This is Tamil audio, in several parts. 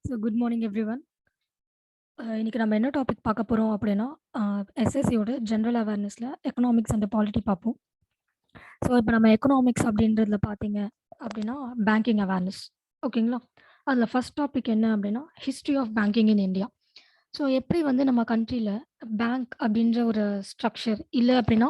Good morning everyone. இன்னைக்கு நம்ம என்ன டாபிக் பார்க்க போறோம் அப்படின்னா, எஸ்எஸ்சியோட ஜெனரல் அவேர்னஸ்ல எக்கனாமிக்ஸ் அண்ட் பாலிட்டி பார்ப்போம். ஸோ இப்போ நம்ம எக்கனாமிக்ஸ் அப்படின்றதுல பார்த்தீங்க அப்படின்னா, பேங்கிங் அவேர்னஸ். ஓகேங்களா? அதில் ஃபர்ஸ்ட் டாபிக் என்ன அப்படின்னா, history of banking in India. So எப்படி வந்து நம்ம கண்ட்ரியில் பேங்க் அப்படின்ற ஒரு ஸ்ட்ரக்சர் இல்லை அப்படின்னா,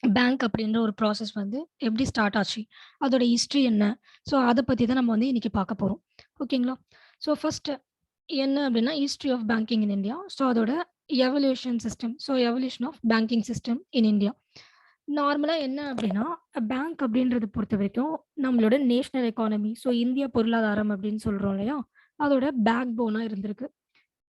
பேங்க் அப்படின்ற ஒரு ப்ராசஸ் வந்து எப்படி ஸ்டார்ட் ஆச்சு? அதோட ஹிஸ்ட்ரி என்ன? ஸோ அத பத்தி தான் நம்ம வந்து இன்னைக்கு பார்க்க போறோம். ஓகேங்களா? ஸோ ஃபர்ஸ்ட் என்ன அப்படின்னா, history of banking in India. So அதோட evolution system. So evolution of banking system in India. நார்மலா என்ன அப்படின்னா, பேங்க் அப்படின்றத பொறுத்தவரைக்கும் நம்மளோட நேஷனல் எக்கானமி, ஸோ இந்திய பொருளாதாரம் அப்படின்னு சொல்றோம் இல்லையா? அதோட பேக் போனா இருந்திருக்கு.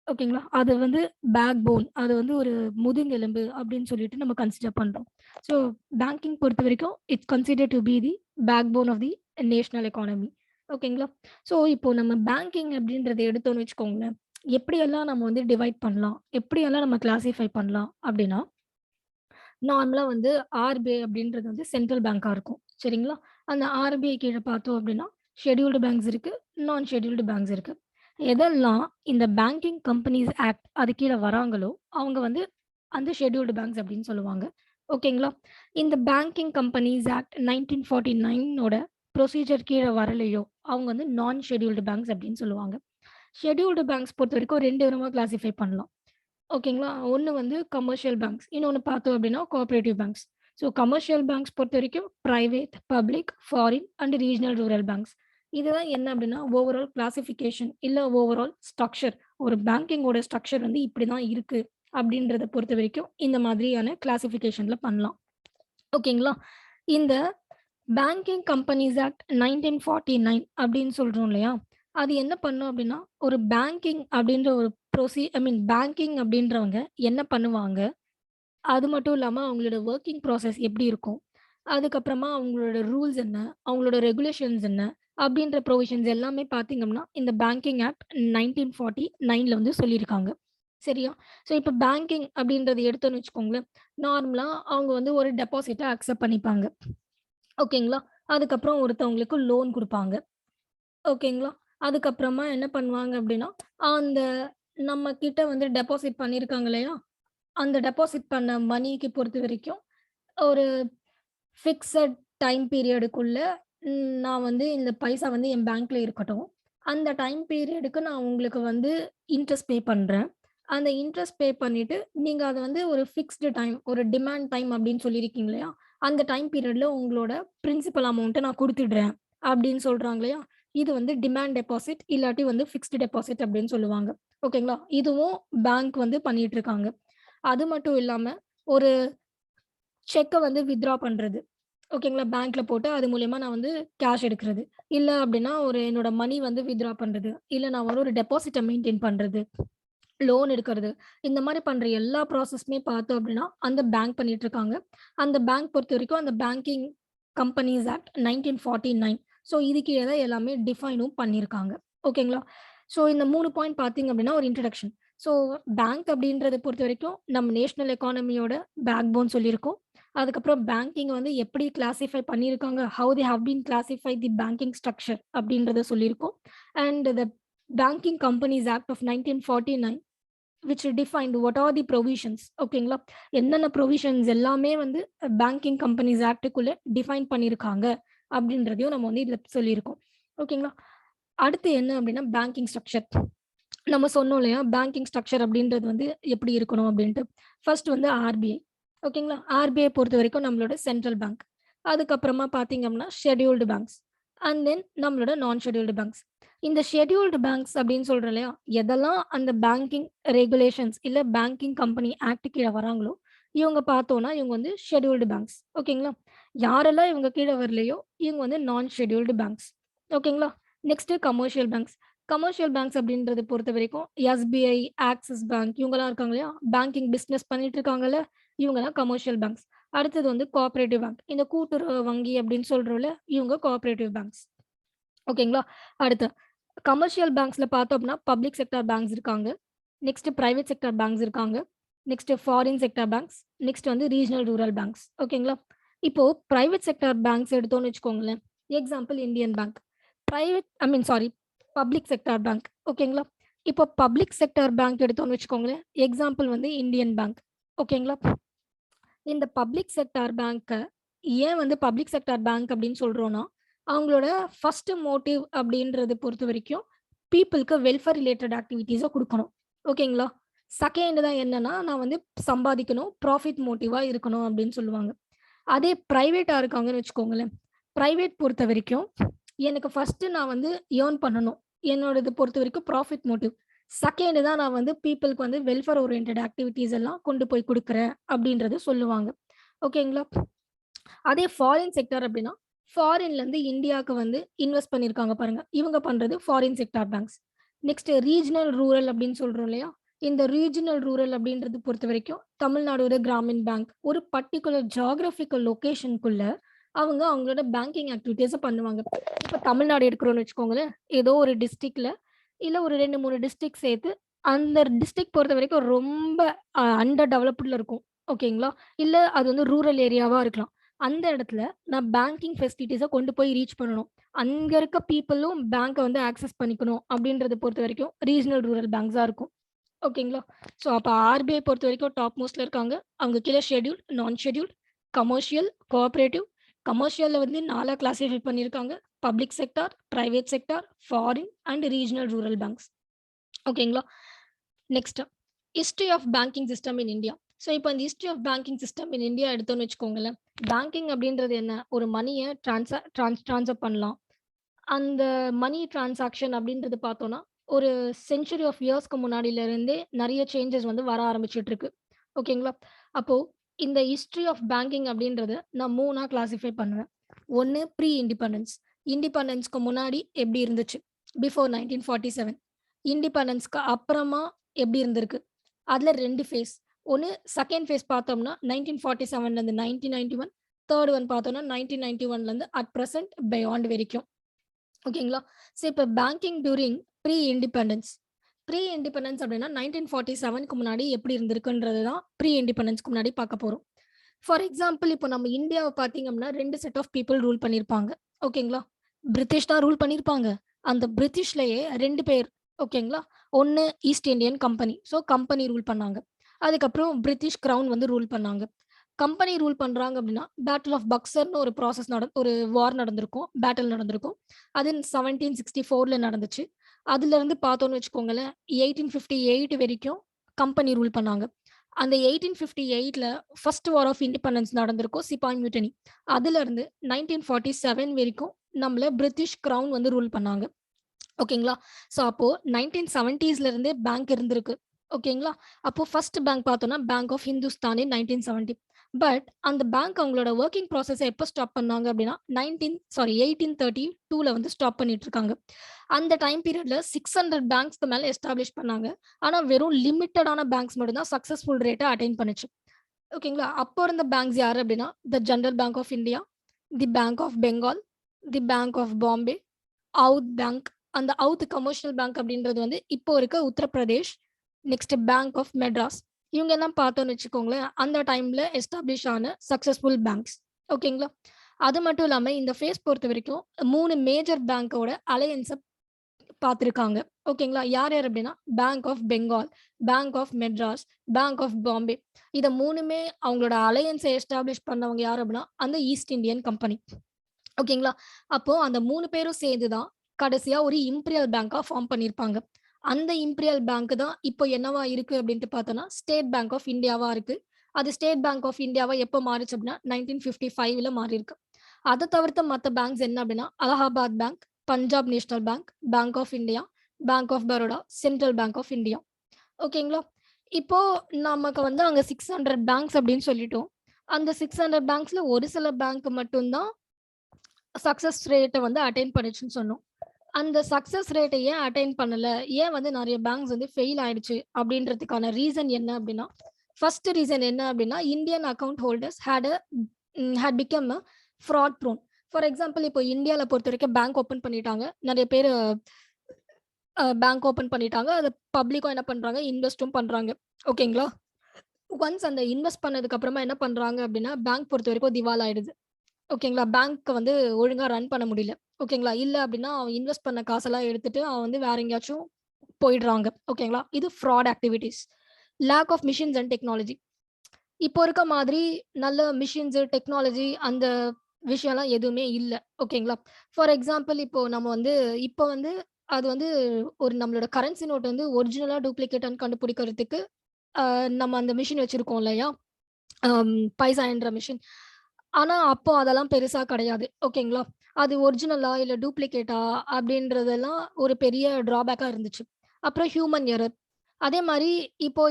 ஓகேங்களா? அது வந்து பேக் போன். அது வந்து ஒரு முதுகெலும்பு அப்படின்னு சொல்லிட்டு நம்ம கன்சிடர் பண்றோம். ஸோ பேங்கிங் பொறுத்தவரைக்கும் it's considered to be the backbone of the national economy. ஓகேங்களா? ஸோ இப்போ நம்ம பேங்கிங் அப்படின்றத எடுத்தோம்னு வச்சுக்கோங்களேன், எப்படியெல்லாம் நம்ம வந்து டிவைட் பண்ணலாம்? எப்படியெல்லாம் நம்ம கிளாசிஃபை பண்ணலாம்? அப்படின்னா, நார்மலா வந்து ஆர்பிஐ அப்படின்றது வந்து சென்ட்ரல் பேங்கா இருக்கும். சரிங்களா? அந்த ஆர்பிஐ கீழ பார்த்தோம் அப்படின்னா, ஷெட்யூல்டு பேங்க்ஸ் இருக்கு. நான் ஷெட்யூல்டு பேங்க்ஸ் இருக்கு. எதெல்லாம் இந்த பேங்கிங் கம்பெனிஸ் ஆக்ட் அது கீழ வராங்களோ, அவங்க வந்து அந்த ஷெட்யூல்டு பேங்க்ஸ் அப்படின்னு சொல்லுவாங்க. ஓகேங்களா? இந்த பேங்கிங் கம்பெனிஸ் ஆக்ட் 1949 ஓட ப்ரொசீஜர் கீழ வரலையோ, அவங்க வந்து நான் ஷெட்யூல்டு பேங்க்ஸ் அப்படின்னு சொல்லுவாங்க. ஷெட்யூல்டு பேங்க்ஸ் பொறுத்தவரைக்கும் 2 விதமா கிளாசிஃபை பண்ணலாம். ஓகேங்களா. ஒண்ணு வந்து கமர்ஷியல் பேங்க்ஸ். இன்னொன்னு பார்த்தோம் அப்படின்னா, cooperative banks. So commercial banks பொறுத்தவரைக்கும் private, public, foreign and regional rural banks. இதுதான் என்ன அப்படின்னா, ஓவரால் கிளாசிஃபிகேஷன் இல்ல ஓவரால் ஸ்ட்ரக்சர். ஒரு பேங்கிங்கோட ஸ்ட்ரக்சர் வந்து இப்படிதான் இருக்கு அப்படின்றத பொறுத்தவரைக்கும், இந்த மாதிரியான கிளாசிஃபிகேஷன்ல பண்ணலாம். ஓகேங்களா. இந்த பேங்கிங் கம்பெனிஸ் ஆக்ட் 1949 அப்படின்னு சொல்றோம் இல்லையா? அது என்ன பண்ணும் அப்படின்னா, ஒரு பேங்கிங் அப்படின்ற ஒரு பேங்கிங் அப்படின்றவங்க என்ன பண்ணுவாங்க? அது மட்டும் இல்லாம அவங்களோட வொர்க்கிங் ப்ராசஸ் எப்படி இருக்கும்? அதுக்கப்புறமா அவங்களோட ரூல்ஸ் என்ன? அவங்களோட ரெகுலேஷன்ஸ் என்ன? அப்படின்ற ப்ரொவிஷன்ஸ் எல்லாமே பார்த்தீங்கன்னா, இந்த பேங்கிங் ஆக்ட் 1949ல வந்து சொல்லியிருக்காங்க. சரியா? ஸோ இப்ப பேங்கிங் அப்படின்றத எடுத்தோம்னு வச்சுக்கோங்களேன், நார்மலா அவங்க வந்து ஒரு டெபாசிட்ட அக்செப்ட் பண்ணிப்பாங்க. ஓகேங்களா? அதுக்கப்புறம் ஒருத்தவங்களுக்கு லோன் குடுப்பாங்க. ஓகேங்களா? அதுக்கப்புறமா என்ன பண்ணுவாங்க அப்டின்னா, அந்த நம்ம கிட்ட வந்து டெபாசிட் பண்ணியிருக்காங்க இல்லையா? அந்த டெபாசிட் பண்ண மணிக்கு பொறுத்தவரைக்கும், ஒரு ஃபிக்ஸட் டைம் பீரியடுக்குள்ள நான் வந்து இந்த பைசா வந்து என் பேங்க்ல இருக்கட்டும். அந்த டைம் பீரியடுக்கு நான் உங்களுக்கு வந்து இன்ட்ரெஸ்ட் பே பண்றேன். அந்த இன்ட்ரெஸ்ட் பே பண்ணிட்டு, நீங்க அத வந்து ஒரு ஃபிக்ஸ்டு டைம், ஒரு டிமாண்ட் டைம் அப்டின்னு சொல்லியிருக்கீங்க இல்லையா? அந்த டைம் பீரியட்ல உங்களோட பிரின்சிபல் அமௌண்ட்ட நான் குடுத்துடுறேன். அப்டின்னு சொல்றாங்க இல்லையா? இது வந்து டிமாண்ட் டெபாசிட் இல்லாட்டி வந்து ஃபிக்ஸ்டு டெபாசிட் அப்டின்னு சொல்லுவாங்க. ஓகேங்களா? இதுவும் பேங்க் வந்து பண்ணிட்டு இருக்காங்க. அது மட்டும் இல்லாம, ஒரு செக்க வந்து வித்ட்ரா பண்றது. ஓகேங்களா? பேங்க்ல போட்டு அது மூலியமா நான் வந்து கேஷ் எடுக்கிறது. இல்ல அப்டின்னா, ஒரு என்னோட மணி வந்து வித்ட்ரா பண்றது. இல்ல நான் வந்து ஒரு டெபாசிட்ட மெயின்டெயின் பண்றது. லோன் எடுக்கிறது. இந்த மாரி பண்ற எல்லா ப்ராசஸுமே பார்த்தோம் அப்டின்னா, அந்த பேங்க் பண்ணிட்டுருக்காங்க. அந்த பேங்க் பொறுத்தவரைக்கும் அந்த பேங்கிங் கம்பெனிஸ் ஆக்ட் 1949. ஸோ இது கீழ தான் எல்லாமே டிஃபைனும் பண்ணியிருக்காங்க. ஓகேங்களா? ஸோ இந்த 3 பாயிண்ட் பார்த்தீங்க அப்டின்னா ஒரு இன்ட்ரோடக்ஷன். ஸோ பேங்க் அப்டின்றத பொறுத்தவரைக்கும் நம்ம நேஷனல் எக்கானமியோட பேக் போன் சொல்லியிருக்கோம். அதுக்கப்புறம் பேங்கிங் வந்து எப்படி கிளாசிஃபை பண்ணியிருக்காங்க, how they have been classified the banking structure அப்டின்றத சொல்லியிருக்கோம். And the banking companies act of 1949 which defined what are the provisions ஓகேங்களா? என்னென்ன ப்ரொவிஷன்ஸ் எல்லாமே வந்து பேங்கிங் கம்பெனிஸ் ஆக்ட்டுக்குள்ள டிஃபைன் பண்ணியிருக்காங்க அப்படின்றதையும் நம்ம வந்து இதுல சொல்லியிருக்கோம். ஓகேங்களா? அடுத்து என்ன அப்படின்னா பேங்கிங் ஸ்ட்ரக்சர். நம்ம சொன்னோம் இல்லையா? பேங்கிங் ஸ்ட்ரக்சர் அப்படின்றது வந்து எப்படி இருக்கணும் அப்படின்ட்டு. ஃபர்ஸ்ட் வந்து ஆர்பிஐ. ஓகேங்களா? ஆர்பிஐ பொறுத்தவரைக்கும் நம்மளோட சென்ட்ரல் பேங்க். அதுக்கப்புறமா பார்த்தீங்க அப்படின்னா ஷெட்யூல்டு பேங்க்ஸ். அண்ட் தென் நம்மளோட நான் ஷெட்யூல்டு பேங்க்ஸ். இந்த ஷெட்யூல்டு பேங்க்ஸ் அப்படின்னு சொல்றோம் இல்லையா? எதெல்லாம் அந்த பேங்கிங் ரெகுலேஷன்ஸ் இல்ல பேங்கிங் கம்பெனி ஆக்ட் கீழ வராங்களோ, இவங்க பார்த்தோம்னா இவங்க வந்து ஷெட்யூல்டு பேங்க்ஸ். ஓகேங்களா? யாரெல்லாம் இவங்க கீழ வரலையோ, இவங்க வந்து நான் ஷெட்யூல்டு பேங்க்ஸ். ஓகேங்களா? Next commercial banks. Commercial banks அப்படின்றத பொறுத்தவரைக்கும் எஸ்பிஐ, ஆக்சிஸ் பேங்க் இவங்கலாம் இருக்காங்க இல்லையா? பேங்கிங் பிசினஸ் பண்ணிட்டு இருக்காங்கல்ல, இவங்க தான் கமர்ஷியல் பேங்க்ஸ். அடுத்தது வந்து கோஆப்பரேட்டிவ் பேங்க். இந்த கூட்டுறவு வங்கி அப்படின்னு சொல்றோம்ல, இவங்க கோஆப்பரேட்டிவ் பேங்க்ஸ். ஓகேங்களா? அடுத்து கமர்ஷியல் பேங்க்ஸ்ல பார்த்தோம் அப்படின்னா, பப்ளிக் செக்டார் பேங்க்ஸ் இருக்காங்க. நெக்ஸ்ட் பிரைவேட் செக்டார் பேங்க்ஸ் இருக்காங்க. Next foreign sector banks. Next வந்து ரீஜினல் ரூரல் பேங்க்ஸ். ஓகேங்களா? இப்போ பிரைவேட் செக்டார் பேங்க்ஸ் எடுத்தோம்னு வச்சுக்கோங்களேன். Example Indian bank. Private I mean sorry public sector bank. ஓகேங்களா? இப்போ பப்ளிக் செக்டார் பேங்க் எடுத்தோம்னு வச்சுக்கோங்களேன். எக்ஸாம்பிள் வந்து இந்தியன் பேங்க். ஓகேங்களா? இந்த பப்ளிக் செக்டார் பேங்க்க ஏன் வந்து பப்ளிக் செக்டார் பேங்க் அப்படின்னு சொல்றோம்னா, அவங்களோட ஃபர்ஸ்ட் மோட்டிவ் அப்படின்றத பொறுத்தவரைக்கும், பீப்பிள்க்கு வெல்ஃபேர் ரிலேட்டட் ஆக்டிவிட்டீஸ குடுக்கணும். ஓகேங்களா? செகண்ட் தான் என்னன்னா, நான் வந்து சம்பாதிக்கணும், ப்ராஃபிட் மோட்டிவா இருக்கணும் அப்படின்னு சொல்லுவாங்க. அதே பிரைவேட்டா இருக்காங்கன்னு வச்சுக்கோங்களேன். பிரைவேட் பொறுத்தவரைக்கும், எனக்கு ஃபர்ஸ்ட்டு நான் வந்து ஏர்ன் பண்ணணும். என்னோடது பொறுத்தவரைக்கும் ப்ராஃபிட் மோட்டிவ். செகண்ட் தான் நான் வந்து பீப்பிள்க்கு வந்து வெல்ஃபேர் ஓரியன்டட் ஆக்டிவிட்டீஸ் எல்லாம் கொண்டு போய் குடுக்குறேன் அப்படின்றத சொல்லுவாங்க. ஓகேங்களா? அதே ஃபாரின் செக்டார் அப்படின்னா, ஃபாரின்லேருந்து இந்தியாவுக்கு வந்து இன்வெஸ்ட் பண்ணியிருக்காங்க பாருங்க. இவங்க பண்றது foreign sector banks. Next regional rural அப்படின்னு சொல்றோம் இல்லையா? இந்த ரீஜினல் ரூரல் அப்படின்றது பொறுத்தவரைக்கும், தமிழ்நாடோட கிராமின் பேங்க் ஒரு பர்ட்டிகுலர் ஜியோகிராபிக்கல் லொகேஷனுக்குள்ள அவங்க அவங்களோட பேங்கிங் ஆக்டிவிட்டீஸ பண்ணுவாங்க. இப்ப தமிழ்நாடு எடுக்கிறோம்னு வச்சுக்கோங்களேன். ஏதோ ஒரு டிஸ்ட்ரிக்ட்ல இல்ல ஒரு 2, 3 டிஸ்ட்ரிக்ட் சேர்த்து அந்த டிஸ்ட்ரிக்ட் பொறுத்தவரைக்கும் ரொம்ப அண்டர் டெவலப்ட்ல இருக்கும். ஓகேங்களா? இல்ல அது வந்து ரூரல் ஏரியாவா இருக்கலாம். அந்த இடத்துல நான் பேங்கிங் ஃபெசிலிட்டீஸ கொண்டு போய் ரீச் பண்ணணும். அங்க இருக்க பீப்பிளும் பேங்க்க வந்து ஆக்சஸ் பண்ணிக்கணும் அப்படின்றத பொறுத்தவரைக்கும் ரீஜினல் ரூரல் பேங்க்ஸா இருக்கும். ஓகேங்களா? ஸோ அப்ப ஆர்பிஐ பொறுத்தவரைக்கும் டாப் மோஸ்ட்ல இருக்காங்க. அவங்க கீழ ஷெட்யூல்ட், நான் ஷெட்யூல்ட், கமர்ஷியல், கோஆப்பரேட்டிவ். கமர்ஷியல்ல வந்து 4ஆ கிளாசிஃபை பண்ணியிருக்காங்க. Public sector, private sector, foreign and regional rural banks. ஓகேங்களா? Next history of banking system in India. So இப்போ இந்த history of banking system in India எடுத்தோம்னு வச்சுக்கோங்களேன். பேங்கிங் அப்படின்றது என்ன? ஒரு மணிய ட்ரான்ஸ்ஃபர் பண்ணலாம். அந்த மணி டிரான்சாக்ஷன் அப்படின்றது பார்த்தோம்னா, ஒரு செஞ்சுரி ஆஃப் இயர்ஸ்க்கு முன்னாடில இருந்தே நெறைய சேஞ்சஸ் வந்து வர ஆரம்பிச்சுட்டு இருக்கு. ஓகேங்களா? அப்போ இந்த ஹிஸ்டரி ஆஃப் பேங்கிங் அப்படின்றத நான் 3ஆ கிளாசிஃபை பண்ணுவேன். 1 ப்ரீ இண்டிபெண்டன்ஸ். இண்டிபெண்டன்ஸ்க்கு முன்னாடி எப்படி இருந்துச்சு? பிஃபோர் 1947. இண்டிபெண்டன்ஸ்க்கு அப்புறமா எப்படி இருந்திருக்கு? அதுல 2 ஃபேஸ். ஒண்ணு செகண்ட் ஃபேஸ் பார்த்தோம்னா 1947லேருந்து 1991. தேர்ட் ஒன் பார்த்தோம்னா 1991லேருந்து அட் பிரசன்ட் பியாண்ட் வரைக்கும். ஓகேங்களா? ஸோ இப்ப banking during pre independence. Pre independence அப்படின்னா 1947க்கு முன்னாடி எப்படி இருந்திருக்குன்றது தான் ப்ரீ இண்டிபெண்டன்ஸ்க்கு முன்னாடி பார்க்க போறோம். ஃபார் எக்ஸாம்பிள் இப்போ நம்ம இந்தியாவ பார்த்தீங்க அப்படின்னா 2 செட் ஆஃப் பீப்பிள் ரூல் பண்ணியிருப்பாங்க. ஓகேங்களா? பிரிட்டிஷ் தான் ரூல் பண்ணியிருப்பாங்க. அந்த பிரிட்டிஷ்லயே 2 பேர். ஓகேங்களா? ஒண்ணு East Indian company. So company rule பண்ணாங்க. அதுக்கப்புறம் பிரிட்டிஷ் கிரவுன் வந்து ரூல் பண்ணாங்க. கம்பெனி ரூல் பண்றாங்க அப்படின்னா, பேட்டில் ஆஃப் பக்சர்ன்னு ஒரு ப்ராசஸ் ஒரு வார் நடந்திருக்கும். பேட்டில் நடந்திருக்கும். அது 1764ல நடந்துச்சு. அதுலருந்து பார்த்தோம்னு வச்சுக்கோங்களேன், 1858 வரைக்கும் கம்பெனி ரூல் பண்ணாங்க. அந்த 1858ல ஃபர்ஸ்ட் வார் ஆஃப் இண்டிபெண்டன்ஸ் நடந்திருக்கும். சிப்பாய் மியூட்டினி. அதுலருந்து 1947 வரைக்கும் நம்மள பிரிட்டிஷ் கிரவுன் வந்து ரூல் பண்ணாங்க. ஓகேங்களா? ஸோ அப்போ 1970ஸ்ல இருந்தே பேங்க் இருந்திருக்கு. ஓகேங்களா? அப்போ ஃபர்ஸ்ட் பேங்க் பார்த்தோம்னா, bank of Hindustan in 1970. But அந்த பேங்க் அவங்களோட வொர்க்கிங் ப்ராசஸ எப்ப ஸ்டாப் பண்ணாங்க அப்படின்னா, 1832ல வந்து ஸ்டாப் பண்ணிட்டு இருக்காங்க. அந்த டைம் பீரியட்ல 600 பேங்க்ஸ்க்கு மேல எஸ்டாப்ளிஷ் பண்ணாங்க. ஆனா வெறும் லிமிட்டடான பேங்க்ஸ் மட்டும் தான் சக்சஸ்ஃபுல் ரேட்ட அட்டைன் பண்ணுச்சு. ஓகேங்களா? அப்போ இருந்த பேங்க்ஸ் யாரு அப்படின்னா, the general bank of India, the bank of Bengal, the bank of Bombay, Oudh bank. அந்த அவுத் கமர்ஷியல் பேங்க் அப்படின்றது வந்து இப்போ இருக்க Uttar Pradesh. Next bank of Madras. இவங்க எல்லாம் பார்த்தோம்னு வச்சுக்கோங்களேன், அந்த டைம்ல எஸ்டாப்ளிஷ் ஆன சக்சஸ்ஃபுல் பேங்க்ஸ். ஓகேங்களா? அது மட்டும் இல்லாம இந்த ஃபேஸ் பொறுத்தவரைக்கும் 3 மேஜர் பேங்கோட அலையன்ஸ பார்த்திருக்காங்க. ஓகேங்களா? யார் யார் அப்படின்னா, bank of Bengal, bank of Madras, bank of Bombay. இத 3மே அவங்களோட அலையன்ஸ எஸ்டாப்ளிஷ் பண்ணவங்க யார் அப்படின்னா, அந்த ஈஸ்ட் இந்தியன் கம்பெனி. ஓகேங்களா? அப்போ அந்த 3 பேரும் சேர்ந்து தான் கடைசியா ஒரு இம்பீரியல் பேங்கா ஃபார்ம் பண்ணியிருப்பாங்க. அந்த இம்பீரியல் பேங்க் தான் இப்போ என்னவா இருக்கு அப்டின்ட்டு பார்த்தோம்னா, ஸ்டேட் பேங்க் ஆஃப் இந்தியாவா இருக்கு. அது ஸ்டேட் பேங்க் ஆஃப் இந்தியாவா எப்போ மாறுச்சு அப்டின்னா, 1955ல மாறியிருக்கு. அத தவிர்த்த மத்த பேங்க்ஸ் என்ன அப்டின்னா, Allahabad bank, Punjab national bank, bank of India, bank of Baroda, central bank of India. ஓகேங்களா? இப்போ நமக்கு வந்து அங்க 600 பேங்க்ஸ் அப்டின்னு சொல்லிட்டோம். அந்த 600 பேங்க்ஸ்ல ஒரு சில பேங்க் மட்டும் தான் சக்சஸ் ரேட்ட வந்து அட்டைன் பண்ணுச்சுன்னு சொன்னோம். அந்த சக்சஸ் ரேட்ட ஏன் அட்டைன் பண்ணல? ஏன் வந்து நெறைய பேங்க்ஸ் வந்து ஃபெயில் ஆயிடுச்சு? அப்படின்றதுக்கான ரீசன் என்ன அப்படின்னா, ஃபர்ஸ்ட் ரீசன் என்ன அப்படின்னா, Indian account holders had become a fraud prone. For example இப்போ இந்தியால பொறுத்தவரைக்கும் பேங்க் ஓப்பன் பண்ணிட்டாங்க. நெறைய பேரு பேங்க் ஓப்பன் பண்ணிட்டாங்க. அத பப்ளிக்கும் என்ன பண்றாங்க? இன்வெஸ்ட்டும் பண்றாங்க. ஓகேங்களா? ஒன்ஸ் அந்த இன்வெஸ்ட் பண்ணதுக்கு அப்புறமா என்ன பண்றாங்க அப்படின்னா, பேங்க் பொறுத்தவரைக்கும் திவால் ஆயிடுது. ஓகேங்களா? பேங்க்க வந்து ஒழுங்கா ரன் பண்ண முடியல. ஓகேங்களா? இல்ல அப்டின்னா, அவன் இன்வெஸ்ட் பண்ண காசெல்லாம் எடுத்துட்டு, அவன் வந்து வேற எங்கேயாச்சும் போயிடுறாங்க. ஓகேங்களா? இது fraud activities. Lack of machines and technology. இப்போ இருக்க மாதிரி நல்ல மிஷின்ஸு, டெக்னாலஜி அந்த விஷயம்லாம் எதுவுமே இல்ல. ஓகேங்களா? ஃபார் எக்ஸாம்பிள் இப்போ நம்ம வந்து இப்போ வந்து அது வந்து ஒரு நம்மளோட கரன்சி நோட் வந்து ஒரிஜினலா, டூப்ளிகேட்டான்னு கண்டுபிடிக்கிறதுக்கு நம்ம அந்த மிஷின் வச்சிருக்கோம் இல்லையா? பைசா எண்ற மிஷின். ஆனா, அப்போ அதெல்லாம் பெருசா கிடையாது. ஓகேங்களா? அது ஒரிஜினலா இல்ல டூப்ளிகேட்டா அப்படின்றதெல்லாம் ஒரு பெரிய ட்ராபேக்கா இருந்துச்சு. அப்புறம் ஹியூமன் எரர். அதே மாரி இப்போ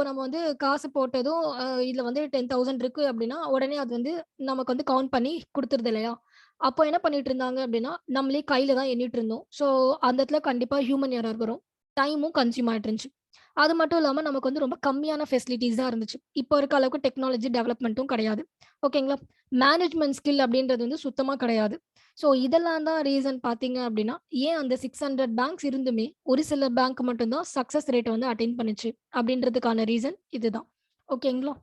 நம்ம வந்து காசு போட்டதும் இதுல வந்து 10,000 இருக்கு அப்படின்னா, உடனே அது வந்து நமக்கு வந்து கவுண்ட் பண்ணி குடுத்துருது இல்லையா? அப்போ என்ன பண்ணிட்டு இருந்தாங்க அப்படின்னா, நம்மளே கையில தான் எண்ணிட்டு இருந்தோம். ஸோ, அந்த இடத்துல கண்டிப்பா ஹியூமன் எரர் வரும். டைமும் கன்சியூம் ஆயிட்டு இருந்துச்சு. அது மட்டும் இல்லாம நமக்கு வந்து ரொம்ப கம்மியான ஃபெசிலிட்டீஸ் தான் இருந்துச்சு. இப்போ இருக்க அளவுக்கு டெக்னாலஜி டெவலப்மென்ட்டும் கிடையாது. ஓகேங்களா? மேனேஜ்மென்ட் ஸ்கில் அப்படின்றது வந்து சுத்தமா கிடையாது. ஸோ இதெல்லாம் தான் ரீசன் பார்த்தீங்க அப்படின்னா, ஏன் அந்த 600 பேங்க்ஸ் இருந்துமே, ஒரு சில பேங்க் மட்டும் தான் சக்சஸ் ரேட்ட வந்து அட்டெயின் பண்ணுச்சு அப்படின்றதுக்கான ரீசன் இதுதான். ஓகேங்களா?